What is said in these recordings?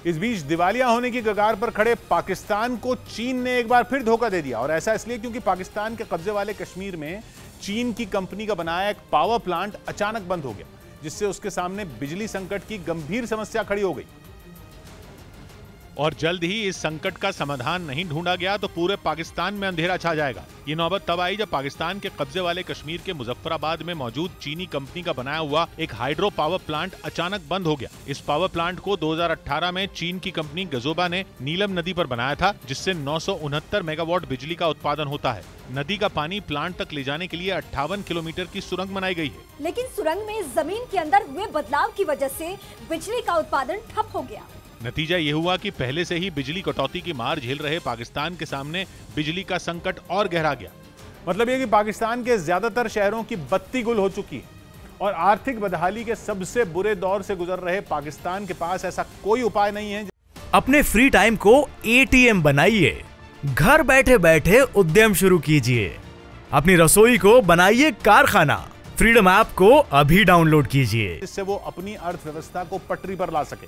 इस बीच दिवालिया होने की कगार पर खड़े पाकिस्तान को चीन ने एक बार फिर धोखा दे दिया, और ऐसा इसलिए क्योंकि पाकिस्तान के कब्जे वाले कश्मीर में चीन की कंपनी का बनाया एक पावर प्लांट अचानक बंद हो गया, जिससे उसके सामने बिजली संकट की गंभीर समस्या खड़ी हो गई। और जल्द ही इस संकट का समाधान नहीं ढूंढा गया तो पूरे पाकिस्तान में अंधेरा छा जाएगा। ये नौबत तब आई जब पाकिस्तान के कब्जे वाले कश्मीर के मुजफ्फराबाद में मौजूद चीनी कंपनी का बनाया हुआ एक हाइड्रो पावर प्लांट अचानक बंद हो गया। इस पावर प्लांट को 2018 में चीन की कंपनी गजोबा ने नीलम नदी पर बनाया था, जिससे 969 मेगावाट बिजली का उत्पादन होता है। नदी का पानी प्लांट तक ले जाने के लिए 58 किलोमीटर की सुरंग बनाई गई है, लेकिन सुरंग में जमीन के अंदर हुए बदलाव की वजह से बिजली का उत्पादन ठप हो गया। नतीजा ये हुआ कि पहले से ही बिजली कटौती की मार झेल रहे पाकिस्तान के सामने बिजली का संकट और गहरा गया। मतलब ये कि पाकिस्तान के ज्यादातर शहरों की बत्ती गुल हो चुकी है और आर्थिक बदहाली के सबसे बुरे दौर से गुजर रहे पाकिस्तान के पास ऐसा कोई उपाय नहीं है। अपने फ्री टाइम को एटीएम बनाइए, घर बैठे बैठे उद्यम शुरू कीजिए, अपनी रसोई को बनाइए कारखाना। फ्रीडम ऐप को अभी डाउनलोड कीजिए, जिससे वो अपनी अर्थव्यवस्था को पटरी पर ला सके,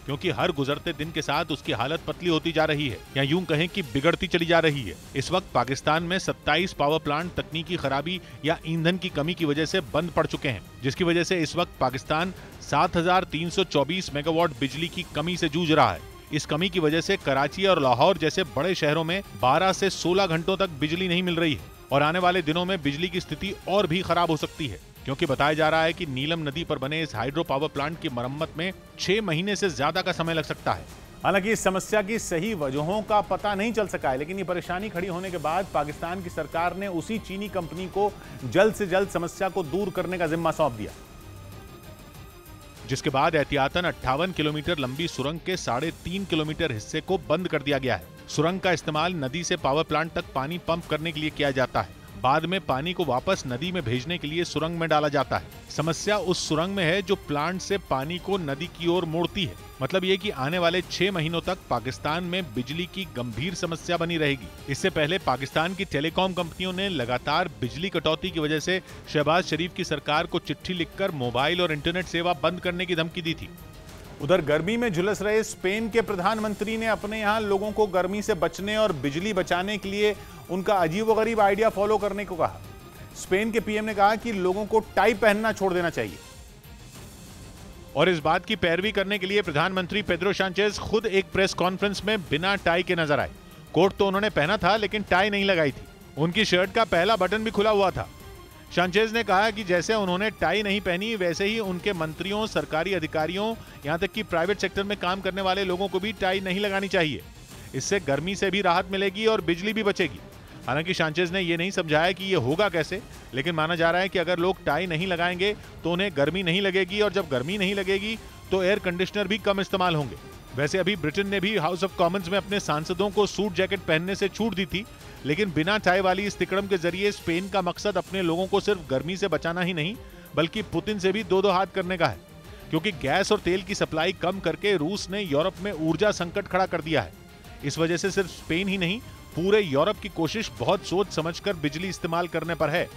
क्योंकि हर गुजरते दिन के साथ उसकी हालत पतली होती जा रही है, या यूं कहें कि बिगड़ती चली जा रही है। इस वक्त पाकिस्तान में 27 पावर प्लांट तकनीकी खराबी या ईंधन की कमी की वजह से बंद पड़ चुके हैं, जिसकी वजह से इस वक्त पाकिस्तान 7324 मेगावाट बिजली की कमी से जूझ रहा है। इस कमी की वजह से कराची और लाहौर जैसे बड़े शहरों में 12 से 16 घंटों तक बिजली नहीं मिल रही है, और आने वाले दिनों में बिजली की स्थिति और भी खराब हो सकती है, क्योंकि बताया जा रहा है कि नीलम नदी पर बने इस हाइड्रो पावर प्लांट की मरम्मत में 6 महीने से ज्यादा का समय लग सकता है। हालांकि इस समस्या की सही वजहों का पता नहीं चल सका है, लेकिन ये परेशानी खड़ी होने के बाद पाकिस्तान की सरकार ने उसी चीनी कंपनी को जल्द से जल्द समस्या को दूर करने का जिम्मा सौंप दिया, जिसके बाद एहतियातन 58 किलोमीटर लंबी सुरंग के 3.5 किलोमीटर हिस्से को बंद कर दिया गया है। सुरंग का इस्तेमाल नदी से पावर प्लांट तक पानी पंप करने के लिए किया जाता है, बाद में पानी को वापस नदी में भेजने के लिए सुरंग में डाला जाता है। समस्या उस सुरंग में है जो प्लांट से पानी को नदी की ओर मोड़ती है। मतलब ये कि आने वाले 6 महीनों तक पाकिस्तान में बिजली की गंभीर समस्या बनी रहेगी। इससे पहले पाकिस्तान की टेलीकॉम कंपनियों ने लगातार बिजली कटौती की वजह से शहबाज शरीफ की सरकार को चिट्ठी लिखकर मोबाइल और इंटरनेट सेवा बंद करने की धमकी दी थी। उधर गर्मी में झुलस रहे स्पेन के प्रधानमंत्री ने अपने यहाँ लोगों को गर्मी से बचने और बिजली बचाने के लिए उनका अजीबोगरीब आइडिया फॉलो करने को कहा। स्पेन के पीएम ने कहा कि लोगों को टाई पहनना छोड़ देना चाहिए, और इस बात की पैरवी करने के लिए प्रधानमंत्री पेड्रो सांचेज खुद एक प्रेस कॉन्फ्रेंस में बिना टाई के नजर आए। कोट तो उन्होंने पहना था, लेकिन टाई नहीं लगाई थी। उनकी शर्ट का पहला बटन भी खुला हुआ था। सांचेज ने कहा कि जैसे उन्होंने टाई नहीं पहनी, वैसे ही उनके मंत्रियों, सरकारी अधिकारियों, यहां तक कि प्राइवेट सेक्टर में काम करने वाले लोगों को भी टाई नहीं लगानी चाहिए। इससे गर्मी से भी राहत मिलेगी और बिजली भी बचेगी। हालांकि सांचेज ने यह नहीं समझाया कि यह होगा कैसे, लेकिन माना जा रहा है कि अगर लोग टाई नहीं लगाएंगे तो उन्हें गर्मी नहीं लगेगी, और जब गर्मी नहीं लगेगी तो एयर कंडीशनर भी कम इस्तेमाल होंगे। वैसे अभी ब्रिटेन ने भी हाउस ऑफ कॉमन्स में अपने सांसदों को सूट जैकेट पहनने से छूट दी थी, लेकिन बिना टाई वाली इस तिकड़म के जरिए स्पेन का मकसद अपने लोगों को सिर्फ गर्मी से बचाना ही नहीं, बल्कि पुतिन से भी दो हाथ करने का है, क्योंकि गैस और तेल की सप्लाई कम करके रूस ने यूरोप में ऊर्जा संकट खड़ा कर दिया है। इस वजह से सिर्फ स्पेन ही नहीं, पूरे यूरोप की कोशिश बहुत सोच समझकर बिजली इस्तेमाल करने पर है।